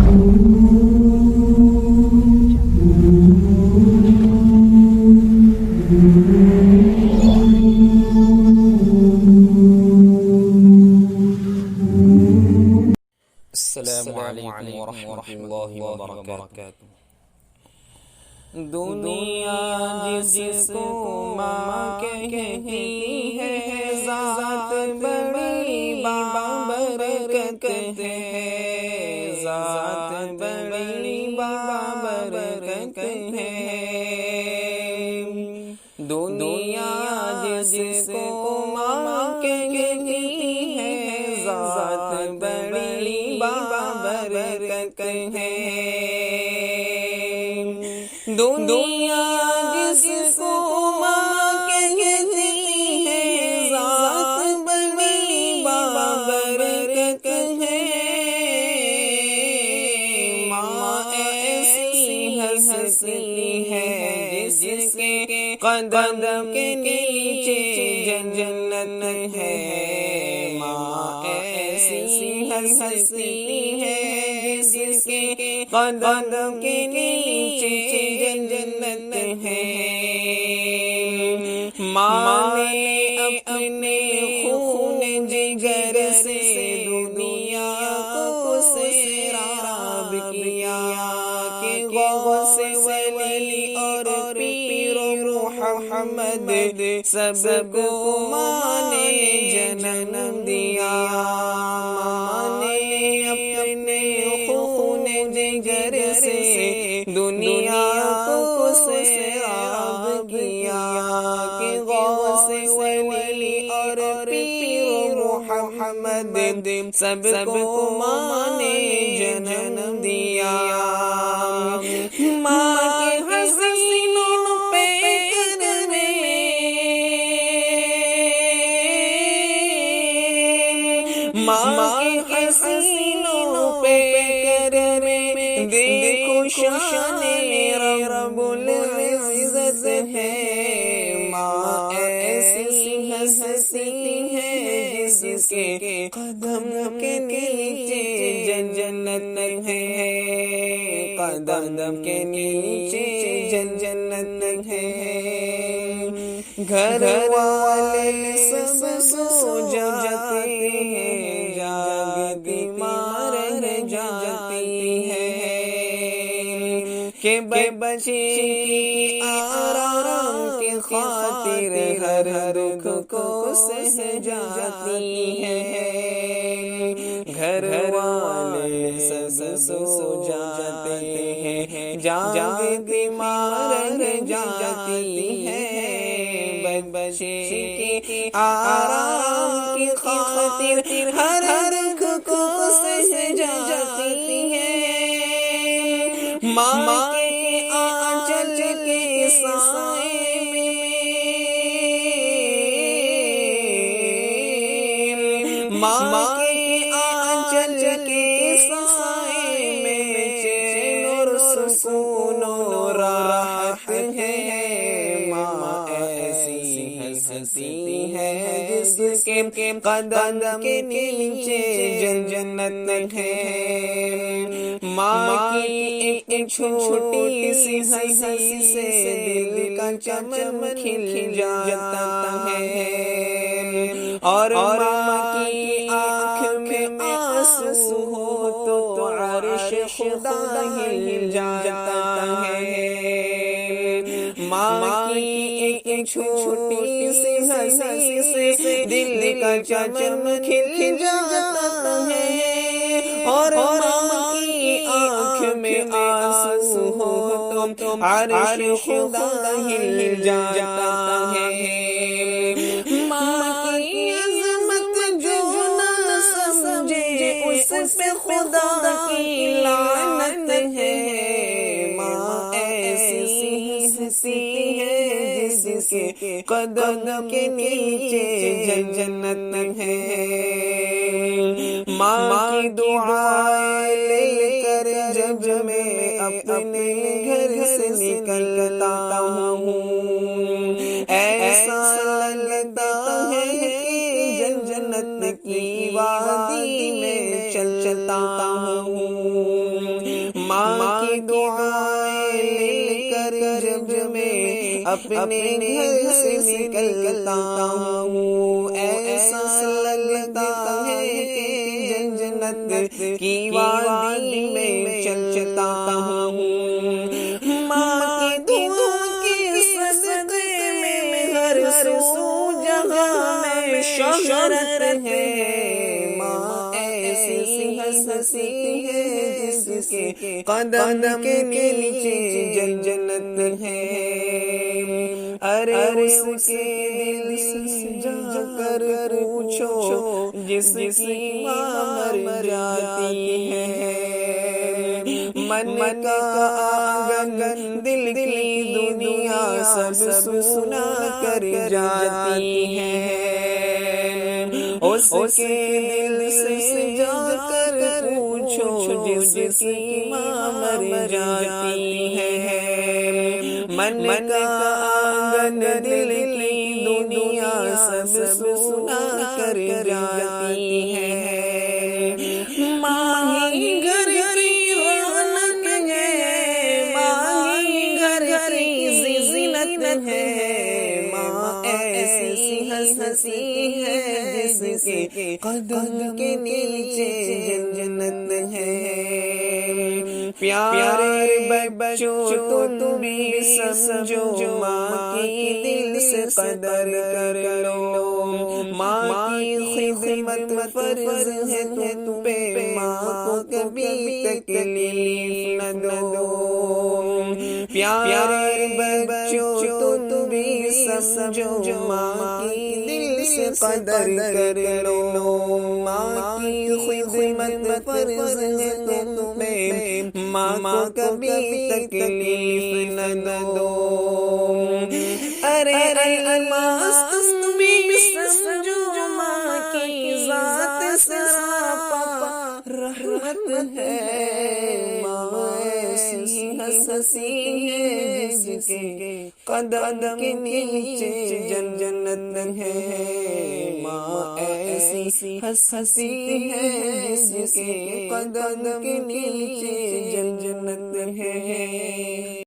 السلام علیکم ورحمۃ اللہ وبرکاتہ۔ دنیا جس کو ماں کہتی ہے، ذات بڑی بابرکت ہے، ذات بڑی بابرکت ہے۔ دنیا جس کو ماں کہتی ہے، ذات بڑی بابرکت ہے۔ دنیا جس کو ماں کہتی ہے، ذات بڑی بابرکت ہے۔ ماں ایسی ہستی ہے جس کے قدم کے نیچے جنت ہے۔ ماں ایسی ہستی ہے جس کے قدم کے نیچے جنت ہے۔ ماں نے اپنے خون جگر سے دنیا کو سیراب کیا کہ غوث ولی اور پیر محمد سب کو ماں نے جنم دیا۔ ماں نے اپنے خون جگر سے دنیا کو سیراب کیا کہ غوث ولی اور پیر محمد سب کو ماں نے جنم دیا۔ ماں کے حسینوں پہ ماں کے حسینوں پہ کرم دیکھو شان رب العزت ہے۔ ماں ایسی ہستی ہے جس کے قدم کے نیچے جنت ہے، قدم کے نیچے جنت ہے۔ گھر والے سب سو جاتے ہیں، جاگتی ماں رہ جاتی ہے کہ بچے کی آرام کی خاطر ہر دکھ کو سہ جاتی ہے۔ گھر والے سب سو جاتے ہیں، جاگتی ماں رہ جاتی ہے۔ بچے کی آرام کی خاطر ہر دکھ کو سہ جاتی ہے۔ ماں کے آنچل کے سائے میں، ماں کے آنچل کے سائے میں چین اور سکون و راحت ہے۔ ماں ایسی ہستی ہے جس کے قدم کے نیچے جنت ہے۔ ماں کی ایک چھوٹی سی ہنسی سے دل کا چمن کھل جاتا ہے، اور ماں کی آنکھ میں آنسو ہو تو عرش خدا ہل جاتا ہے۔ ماں کی ایک چھوٹی سی ہنسی سے دل کا چمن کھل جاتا ہے، اور ماں کی آنکھ میں آنسو ہو تو عرش خدا ہل جاتا ہے۔ ماں کی عظمت جو نہ سمجھے اس پہ خدا کی لعنت ہے۔ ماں ایسی ہستی ہے جس کے قدم کے نیچے جنت ہے۔ ماں کی دعائیں لے کر جب میں اپنے گھر سے نکلتا ہوں، ایسا لگتا ہے کہ جنت کی وادی میں چلتا ہوں۔ دعائیں لے کر جب میں اپنے گھر سے نکلتا ہوں، ایسا لگتا ہے کہ جنت کی وادی میں چلتا ہوں۔ ماں کی دعا کے صدقے میں ہر سو جہاں میں شہرت ہے۔ ماں ایسی ہستی ہے جس کے قدم کے نیچے جنت ہے۔ ارے اس کے دل سے جا کر پوچھو جس کی ماں مر جاتی ہے۔ من کا آنگن دل کی دنیا سب سونا کر جاتی ہے۔ اس کے دل سے جا کر پوچھو جس کی ماں مر جاتی ہے۔ من کا آنگن دل کی دنیا سب سونا کر جاتی ہے۔ ماں ہی گھر کی رونق ہے، ماں ہی گھر کی زینت ہے۔ ماں ایسی ہستی ہے جس کے قدم کے نیچے جنت ہے۔ پیارے بچوں تم بھی سمجھو، ماں کی دل سے قدر کر لو۔ ماں کی خدمت فرض ہے تم پہ، ماں کو کبھی تکلیف نہ دو۔ پیارے بچوں تم بھی سمجھو، ماں کی دل سے قدر کر لو۔ ماں کی خدمت فرض ہے تم پہ، ماں کو کبھی تکلیف نہ دو۔ ارے الماس تم بھی سمجھو، ماں کی ذات سراپا رحمت ہے۔ ماں ایسی ہستی ہے جس کے قدم کے نیچے جنت ہے۔ ماں ایسی ہستی ہے جس کے قدم کے نیچے جنت ہے۔